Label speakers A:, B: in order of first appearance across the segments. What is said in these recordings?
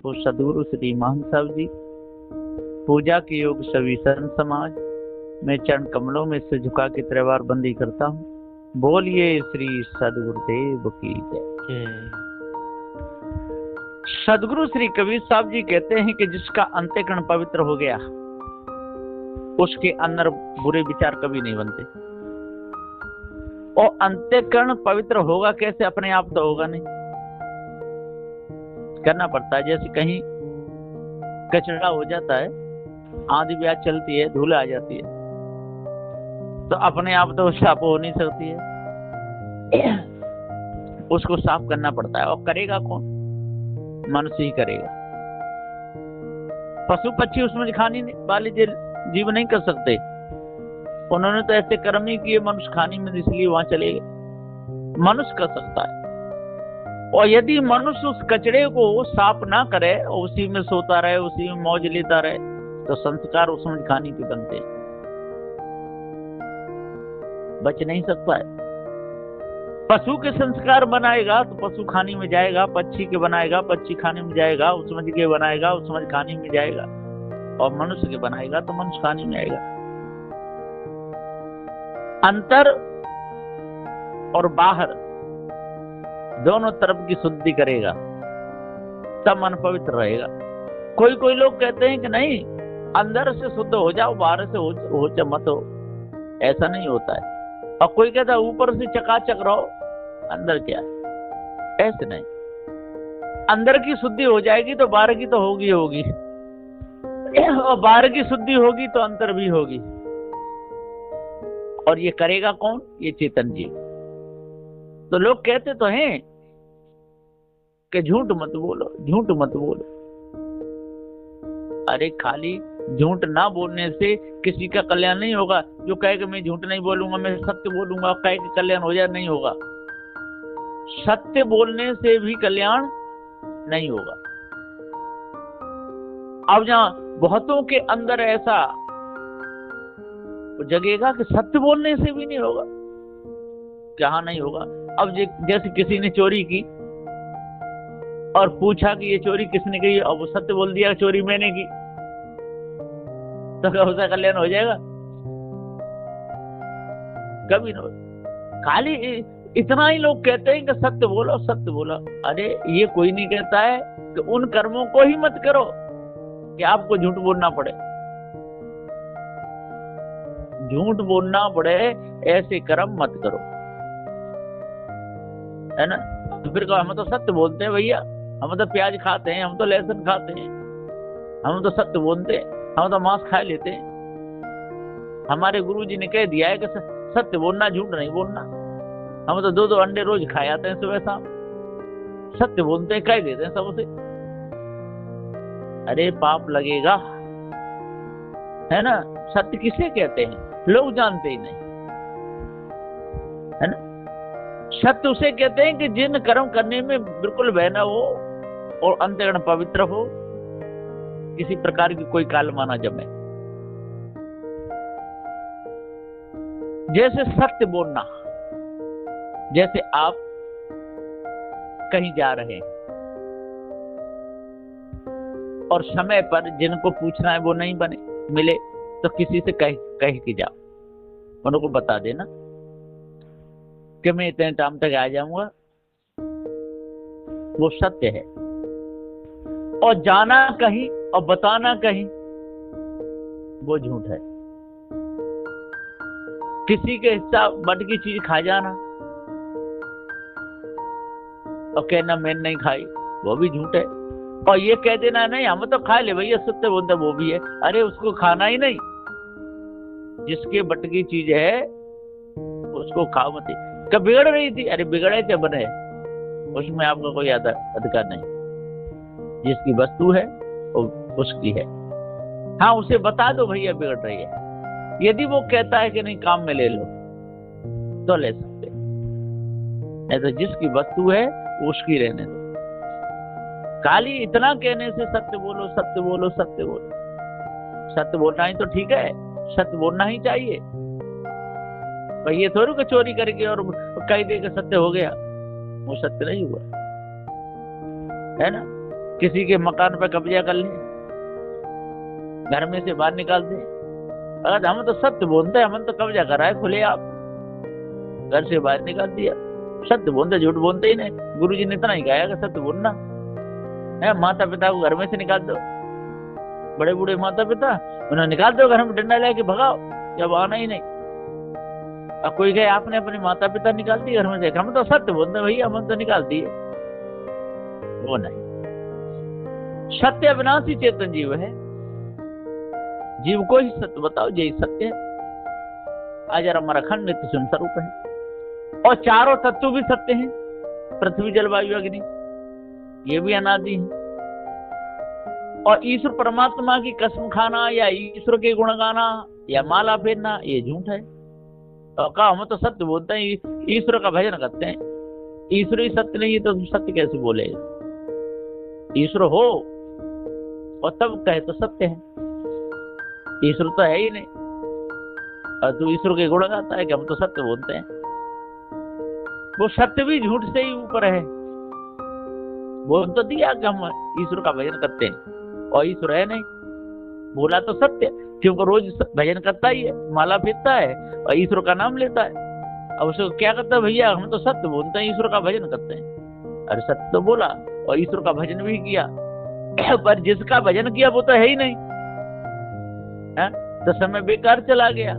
A: वो सदगुरु श्री महंत साहब जी, पूजा के योग सभी संत समाज, मैं चरण कमलों में से झुका के त्रिवार बंदी करता हूँ। बोलिए श्री सदगुरुदेव की जय। सदगुरु श्री कबीर साहब जी कहते हैं कि जिसका अंतःकरण पवित्र हो गया उसके अंदर बुरे विचार कभी नहीं बनते। और अंतःकरण पवित्र होगा कैसे? अपने आप तो होगा नहीं, करना पड़ता है। जैसे कहीं कचरा हो जाता है, आंधी ब्याज चलती है, धूल आ जाती है, तो अपने आप तो साफ हो नहीं सकती है, उसको साफ करना पड़ता है। और करेगा कौन? मनुष्य ही करेगा। पशु पक्षी उसमें खाने वाले जीव नहीं कर सकते, उन्होंने तो ऐसे कर्म ही किए, मनुष्य खाने में इसलिए वहां चले गए। मनुष्य कर सकता है। और यदि मनुष्य उस कचरे को साफ ना करे और उसी में सोता रहे, उसी में मौज लेता रहे, तो संस्कार उसमें खाने के बनते हैं, बच नहीं सकता है। पशु के संस्कार बनाएगा तो पशु खाने में जाएगा, पक्षी के बनाएगा पक्षी खाने में जाएगा, उसमें के बनाएगा उसमें खाने में जाएगा, और मनुष्य के बनाएगा तो मनुष्य खाने में आएगा। अंतर और बाहर दोनों तरफ की शुद्धि करेगा तब मन पवित्र रहेगा। कोई लोग कहते हैं कि नहीं, अंदर से शुद्ध हो जाओ, बाहर से हो मत हो। ऐसा नहीं होता है। और कोई कहता है ऊपर से चकाचक रहो, अंदर क्या है? ऐसे नहीं। अंदर की शुद्धि हो जाएगी तो बाहर की तो होगी, और बाहर की शुद्धि होगी तो अंतर भी होगी। और ये करेगा कौन? ये चेतन जीव। तो लोग कहते तो हैं कि झूठ मत बोलो, झूठ मत बोलो। अरे खाली झूठ ना बोलने से किसी का कल्याण नहीं होगा। जो कहे कि मैं झूठ नहीं बोलूंगा, मैं सत्य बोलूंगा, कहे कि कल्याण हो जाए, नहीं होगा। सत्य बोलने से भी कल्याण नहीं होगा। अब जहां बहुतों के अंदर ऐसा जगेगा कि सत्य बोलने से भी नहीं होगा, क्या नहीं होगा? अब जैसे किसी ने चोरी की और पूछा कि ये चोरी किसने की, और वो सत्य बोल दिया चोरी मैंने की, तो क्या उसका कल्याण हो जाएगा? कभी नहीं। खाली इतना ही लोग कहते हैं कि सत्य बोलो, सत्य बोलो। अरे ये कोई नहीं कहता है कि उन कर्मों को ही मत करो कि आपको झूठ बोलना पड़े। झूठ बोलना पड़े ऐसे कर्म मत करो, है ना? तो फिर कहो हम तो सत्य बोलते हैं भैया, हम तो प्याज खाते हैं, हम तो लहसुन खाते हैं, हम तो सत्य बोलते हैं, हम तो मांस खा लेते हैं। हमारे गुरुजी ने कह दिया है कि सत्य बोलना, झूठ नहीं बोलना। हम तो 2-2 अंडे रोज खा जाते हैं सुबह शाम, सत्य बोलते हैं, कह देते हैं सबसे। अरे पाप लगेगा, है ना? सत्य किसे कहते हैं लोग जानते ही नहीं, है ना? सत्य उसे कहते हैं कि जिन कर्म करने में बिल्कुल भय न हो और अंतःकरण पवित्र हो, किसी प्रकार की कोई कालमा ना जमे। जैसे सत्य बोलना, जैसे आप कहीं जा रहे हैं और समय पर जिनको पूछना है वो नहीं मिले, तो किसी से कह के जाओ, उनको बता देना कि मैं इतने टाइम तक आ जाऊंगा, वो सत्य है। और जाना कहीं और बताना कहीं, वो झूठ है। किसी के हिस्सा बट की चीज खा जाना और कहना मैंने नहीं खाई, वो भी झूठ है। और ये कह देना नहीं हम तो खा ले भैया, सत्य बोलते, वो भी है। अरे उसको खाना ही नहीं, जिसके बट की चीज है उसको खाओ मत। कब बिगड़ रही थी, अरे बिगड़े थे बने, उसमें आपका कोई अधिकार नहीं। जिसकी वस्तु है वो उसकी है। हाँ, उसे बता दो भैया बिगड़ रही है। यदि वो कहता है कि नहीं काम में ले लो तो ले सकते, नहीं तो जिसकी वस्तु है वो उसकी रहने दो। खाली इतना कहने से सत्य बोलो, सत्य बोलो, सत्य बोलो। सत्य बोलना ही तो ठीक है, सत्य बोलना ही चाहिए। भाई ये थोड़ी कि चोरी करके और कह दे कि सत्य हो गया, वो सत्य नहीं हुआ, है ना? किसी के मकान पे कब्जा कर लें, घर में से बाहर निकाल दें। अगर हम तो सत्य बोलते हैं, हम तो कब्जा करा है खुले आप, घर से बाहर निकाल दिया। सत्य बोलते, झूठ बोलते ही नहीं। गुरु जी ने इतना ही कहा कि सत्य बोलना है। माता पिता को घर में से निकाल दो, बड़े बूढ़े माता पिता, उन्हें निकाल दो घर में, डंडा लेके भगाओ, जब आना ही नहीं। अब कोई कहे आपने अपने माता पिता निकाल दिए घर में से, हम तो सत्य बोलते हैं भैया, हम तो निकाल दिए। वो नहीं, सत्य अविनाशी चेतन जीव है, जीव को ही सत्य बताओ, यही सत्य है। अजर अमर अखंड नित्य स्वयं स्वरूप है। और चारों तत्व भी सत्य हैं, पृथ्वी जल वायु अग्नि, ये भी अनादि है। और ईश्वर परमात्मा की कसम खाना या ईश्वर के गुण गाना या माला फेरना, ये झूठ है। तो कहा हम तो सत्य बोलते हैं, ईश्वर का भजन करते हैं। ईश्वर ही सत्य नहीं है तो तुम सत्य कैसे बोलेगा? ईश्वर हो और तब कहे तो सत्य है, ईश्वर तो है ही नहीं और तू ईश्वर के गुण गाता है कि हम तो सत्य बोलते हैं। वो सत्य भी झूठ से ही ऊपर है। बोल तो दिया कि हम ईश्वर का भजन करते हैं और ईश्वर है नहीं, बोला तो सत्य, क्योंकि रोज भजन करता ही है, माला फेरता है और ईश्वर का नाम लेता है। अब उसको क्या करता है? भैया हम तो सत्य बोलते हैं, ईश्वर का भजन करते हैं। अरे सत्य तो बोला और ईश्वर का भजन भी किया, पर जिसका भजन किया वो तो है ही नहीं है? तो समय बेकार चला गया।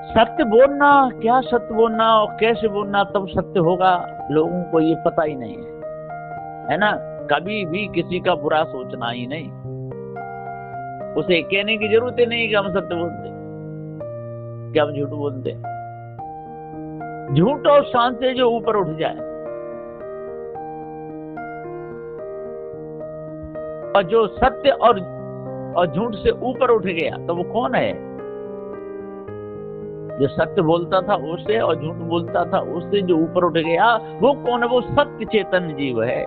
A: सत्य बोलना, क्या सत्य बोलना और कैसे बोलना तब सत्य होगा, लोगों को ये पता ही नहीं है ना? कभी भी किसी का बुरा सोचना ही नहीं, उसे कहने की जरूरत ही नहीं कि हम सत्य बोलते, कि हम झूठ बोलते। झूठ और शांत से जो ऊपर उठ जाए, और जो सत्य और झूठ से ऊपर उठ गया तो वो कौन है? जो सत्य बोलता था उससे और झूठ बोलता था उससे जो ऊपर उठ गया वो कौन है? वो सत्य चेतन जीव है,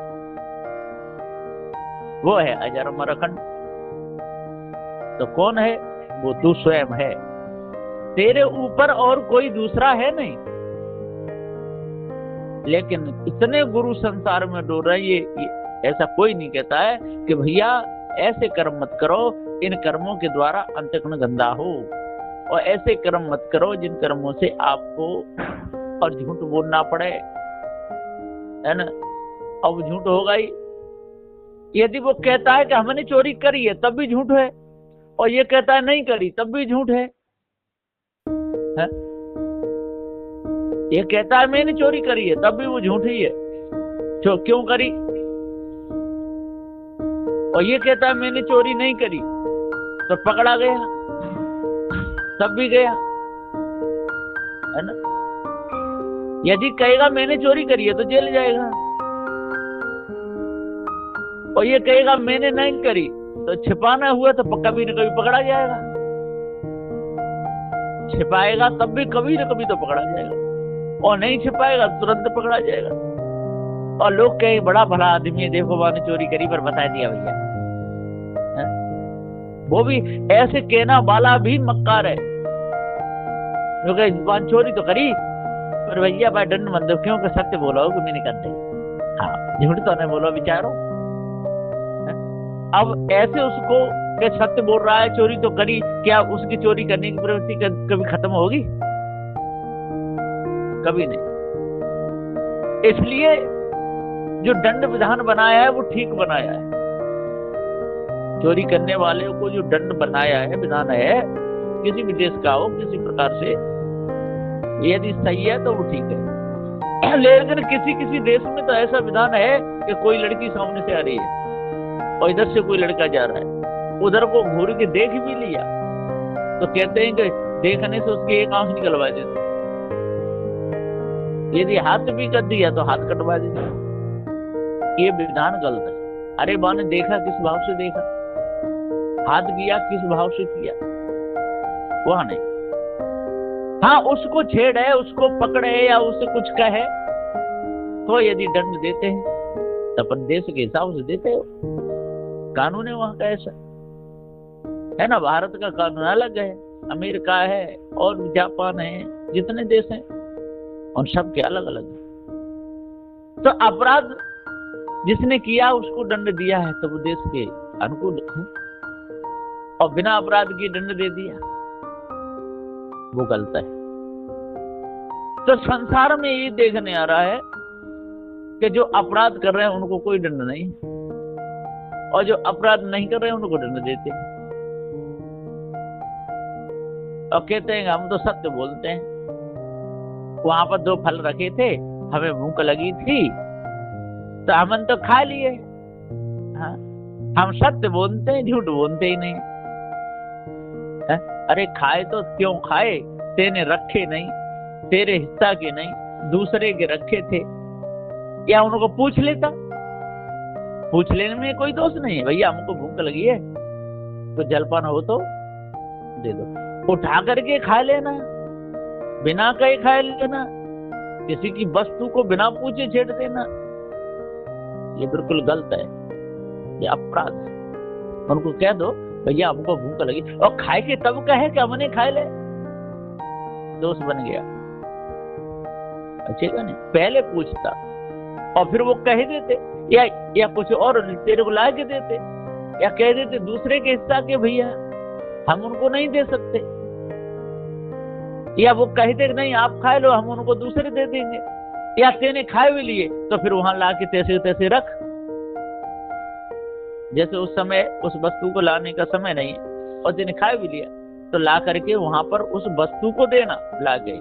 A: वो है अजर अमर अखंड। तो कौन है? वो तू स्वयं है, तेरे ऊपर और कोई दूसरा है नहीं। लेकिन इतने गुरु संसार में डोल रहे, ये ऐसा कोई नहीं कहता है कि भैया ऐसे कर्म मत करो, इन कर्मों के द्वारा अंतःकरण गंदा हो, और ऐसे कर्म मत करो जिन कर्मों से आपको और झूठ बोलना पड़े, है ना? अब झूठ होगा ही। यदि वो कहता है कि हमने चोरी करी है तब भी झूठ है, और ये कहता है नहीं करी तब भी झूठ है? ये कहता है मैंने चोरी करी है तब भी वो झूठ ही है, क्यों करी? और ये कहता है मैंने चोरी नहीं करी तो पकड़ा गया तब भी गया, है ना? यदि कहेगा मैंने चोरी करी है तो जेल जाएगा, और ये कहेगा मैंने नहीं करी तो छिपाना हुआ तो कभी न कभी पकड़ा जाएगा। छिपाएगा तब भी कभी न कभी तो पकड़ा जाएगा, और नहीं छिपाएगा तुरंत पकड़ा जाएगा। और लोग कहे बड़ा भला आदमी है, देखो मैंने चोरी करी पर बता दिया भैया, वो भी ऐसे कहना वाला भी मक्कार है, क्योंकि चोरी तो करी पर भैया भाई दंड मंद, क्योंकि सत्य बोला हो कि मैंने करते। हाँ, झूठ तो नहीं बोलो विचारो। अब ऐसे उसको कि सत्य बोल रहा है, चोरी तो करी, क्या उसकी चोरी करने की प्रवृत्ति कभी खत्म होगी? कभी नहीं। इसलिए जो दंड विधान बनाया है वो ठीक बनाया है। चोरी करने वाले को जो दंड बनाया है, विधान है, किसी भी देश का हो, किसी प्रकार से, यदि सही है तो वो ठीक है। लेकिन किसी देश में तो ऐसा विधान है कि कोई लड़की सामने से आ रही है और इधर से कोई लड़का जा रहा है, उधर को घूर के देख भी लिया तो कहते हैं कि देखने से उसकी एक आंख निकलवा देते, यदि हाथ भी कर दिया तो हाथ कटवा देते। ये विधान गलत है। अरे बा ने देखा किस भाव से देखा, हाथ किया किस भाव से किया, वह नहीं। हाँ, उसको छेड़े, उसको पकड़े या उससे कुछ कहे तो यदि दंड देते हैं तो अपन देश के हिसाब से देते हो। कानून है वहां का ऐसा, है ना? भारत का कानून अलग है, अमेरिका है और जापान है, जितने देश हैं उन सब के अलग अलग है। तो अपराध जिसने किया उसको दंड दिया है तो वो देश के अनुकूल है, और बिना अपराध के दंड दे दिया, वो गलत है। तो संसार में ये देखने आ रहा है कि जो अपराध कर रहे हैं उनको कोई दंड नहीं, और जो अपराध नहीं कर रहे हैं उनको दंड देते हैं, और कहते हैं हम तो सत्य बोलते हैं। वहां पर 2 फल रखे थे, हमें भूख लगी थी तो हमने तो खा लिए। हाँ, हम सत्य बोलते हैं, झूठ बोलते ही नहीं। अरे खाए तो क्यों खाए, तेने रखे नहीं, तेरे हिस्सा के नहीं, दूसरे के रखे थे, या उनको पूछ लेता। पूछ लेने में कोई दोष नहीं है, भैया हमको भूख लगी है तो जलपान हो तो दे दो, उठा करके खा लेना, बिना कहे खा लेना, किसी की वस्तु को बिना पूछे छेड़ देना, ये बिल्कुल गलत है, ये अपराध है। उनको कह दो भैया हमको भूख लगी, और खाए के तब कहे कि हमने खाए ले, दोस्त बन गया। अच्छे का नहीं, पहले पूछता और फिर वो कह देते, या कुछ और तेरे को ला के देते, या कह देते दूसरे के हिस्सा के भैया हम उनको नहीं दे सकते, या वो कहते नहीं आप खा लो हम उनको दूसरे दे देंगे, या तेने खाए भी लिए तो फिर वहां ला के तैसे तैसे रख। जैसे उस समय उस वस्तु को लाने का समय नहीं है और तेने खाए भी लिया तो ला करके वहां पर उस वस्तु को देना, ला के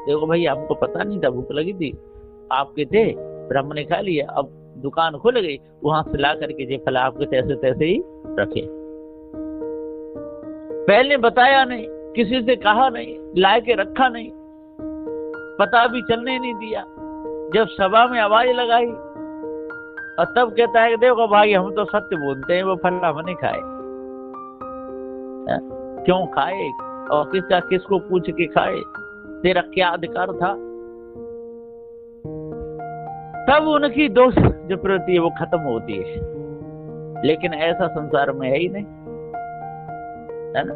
A: देखो भैया हमको पता नहीं था, भूख लगी थी, आपके थे, फिर हमने खा लिया, अब दुकान खुल गई, वहां से ला करके जे फल आपके तैसे तैसे ही रखे। पहले बताया नहीं, किसी से कहा नहीं, ला के रखा नहीं, पता भी चलने नहीं दिया। जब सभा में आवाज लगाई और तब कहता है कि देखो भाई हम तो सत्य बोलते हैं, वो फल हमने खाए। क्यों खाए और किसको पूछ के खाए, तेरा क्या अधिकार था? तब उनकी दोष जो प्रवृत्ति है वो खत्म होती है। लेकिन ऐसा संसार में है ही नहीं, है ना?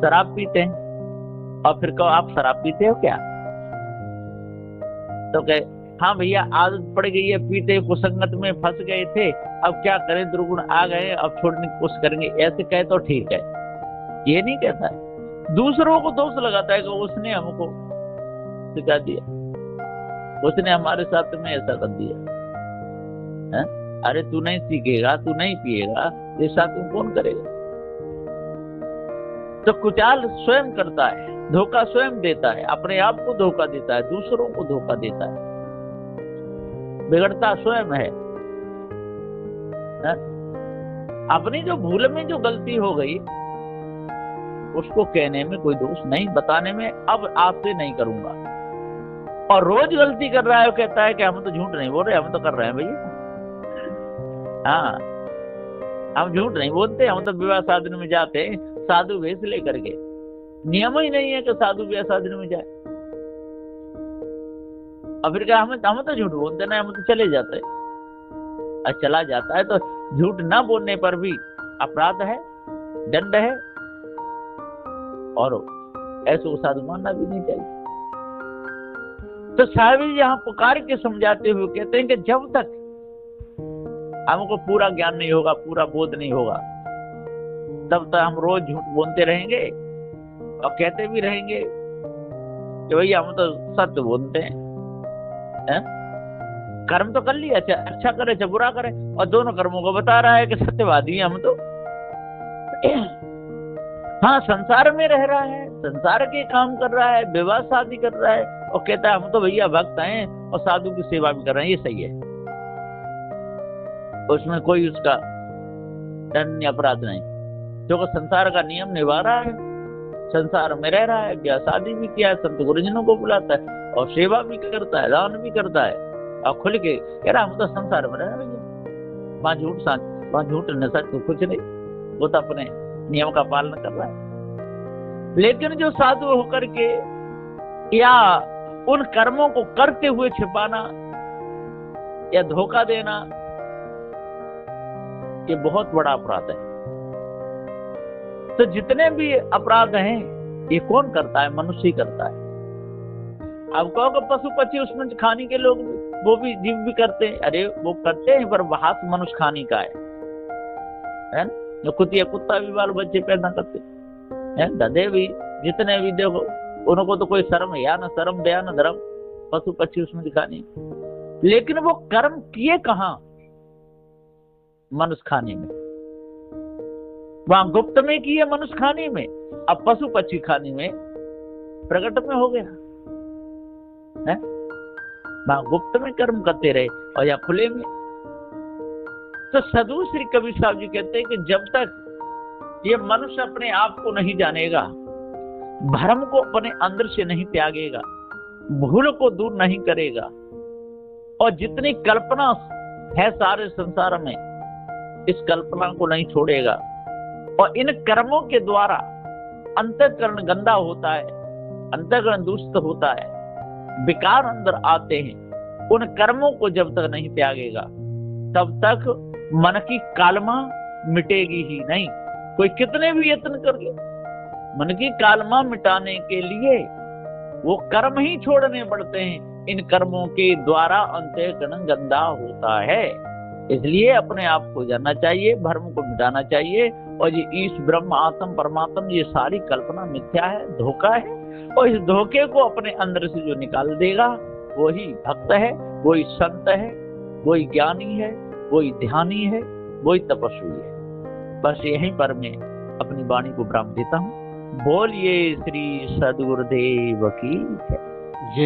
A: शराब पीते हैं और फिर कहो आप शराब पीते हो क्या, तो कहे हाँ भैया आदत पड़ गई है, पीते कुसंगत में फंस गए थे, अब क्या करें, दुर्गुण आ गए, अब छोड़ने की कोशिश करेंगे, ऐसे कहे तो ठीक है। ये नहीं कहता है, दूसरों को दोष लगाता है कि उसने हमको सिखा दिया, उसने हमारे साथ में ऐसा कर दिया है? अरे तू नहीं सीखेगा, तू नहीं पिएगा, ये साथ में कौन करेगा? तो कुचाल स्वयं करता है, धोखा स्वयं देता है, अपने आप को धोखा देता है, दूसरों को धोखा देता है, बिगड़ता स्वयं है। अपनी जो भूल में जो गलती हो गई उसको कहने में कोई दोष नहीं, बताने में अब आपसे नहीं करूंगा। और रोज गलती कर रहा है, वो कहता है कि हम तो झूठ नहीं बोल रहे, हम तो कर रहे हैं भैया। हाँ, हम झूठ नहीं बोलते, हम तो विवाह शादी में जाते हैं साधु वेश लेकर के, नियम ही नहीं है कि साधु विवाह शादी में जाए। और फिर क्या हम तो झूठ बोलते ना, हम तो चले जाते हैं। और चला जाता है तो झूठ ना बोलने पर भी अपराध है, दंड है, और ऐसे को साधु मानना भी नहीं चाहिए। तो साहब यहाँ पुकार के समझाते हुए कहते हैं कि जब तक हमको पूरा ज्ञान नहीं होगा, पूरा बोध नहीं होगा, तब तक हम रोज झूठ बोलते रहेंगे और कहते भी रहेंगे कि भैया हम तो सत्य बोलते हैं। कर्म तो कर लिया, अच्छा करे चाहे बुरा करे, और दोनों कर्मों को बता रहा है कि सत्यवादी हैं हम तो। हाँ, संसार में रह रहा है, संसार के काम कर रहा है, विवाह शादी कर रहा है, और कहता है हम तो भैया भक्त हैं और साधु की सेवा भी कर रहे हैं, ये सही है, उसमें कोई उसका दंड अपराध नहीं, क्योंकि संसार का नियम निभा रहा है, संसार में रह रहा है, ब्याह शादी भी किया है, संत गुरुजनों को बुलाता है और सेवा भी करता है, दान भी करता है, और खुल के कह रहा हम तो संसार में रह रहे हैं, वहां झूठ साच, वहां झूठ न सच तो कुछ नहीं, वो तो अपने नियम का पालन कर रहा है। लेकिन जो साधु होकर के या उन कर्मों को करते हुए छिपाना या धोखा देना, ये बहुत बड़ा अपराध है। तो जितने भी अपराध हैं ये कौन करता है? मनुष्य ही करता है। अब कहो कि पशु पक्षी उसमें खाने के लोग वो भी जीव भी करते हैं, अरे वो करते हैं पर हाथ मनुष्य खानी का है ना। जो कुतिया कुत्ता भी बाल बच्चे पैदा करते हैं, गधे भी, जितने भी देखो, उनको तो कोई शर्म है या ना शर्म दया ना धर्म, पशु पक्षी उसमें दिखानी। लेकिन वो कर्म किए कहाँ? मनुष्य खाने में, वहां गुप्त में किए मनुष्य खाने में, अब पशु पक्षी खाने में प्रकट में हो गया है। वहां गुप्त में कर्म करते रहे और या खुले में। तो साधु श्री कबीर साहब जी कहते हैं कि जब तक ये मनुष्य अपने आप को नहीं जानेगा, भ्रम को अपने अंदर से नहीं त्यागेगा, भूल को दूर नहीं करेगा, और जितनी कल्पना है सारे संसार में, इस कल्पना को नहीं छोड़ेगा, और इन कर्मों के द्वारा अंतःकरण गंदा होता है, अंतःकरण दूषित होता है, विकार अंदर आते हैं, उन कर्मों को जब तक नहीं त्यागेगा तब तक मन की कालमा मिटेगी ही नहीं। कोई कितने भी यत्न कर ले, मन की कालमा मिटाने के लिए वो कर्म ही छोड़ने पड़ते हैं। इन कर्मों के द्वारा अंतःकरण गंदा होता है। इसलिए अपने आप को जानना चाहिए, भ्रम को मिटाना चाहिए, और ये ईश ब्रह्म आत्म परमात्म ये सारी कल्पना मिथ्या है, धोखा है, और इस धोखे को अपने अंदर से जो निकाल देगा वही भक्त है, वही संत है, वही ज्ञानी है, वही ध्यानी है, वही तपस्वी है। बस यहीं पर मैं अपनी वाणी को विराम देता हूँ। बोलिए श्री सद्गुरुदेव की जय।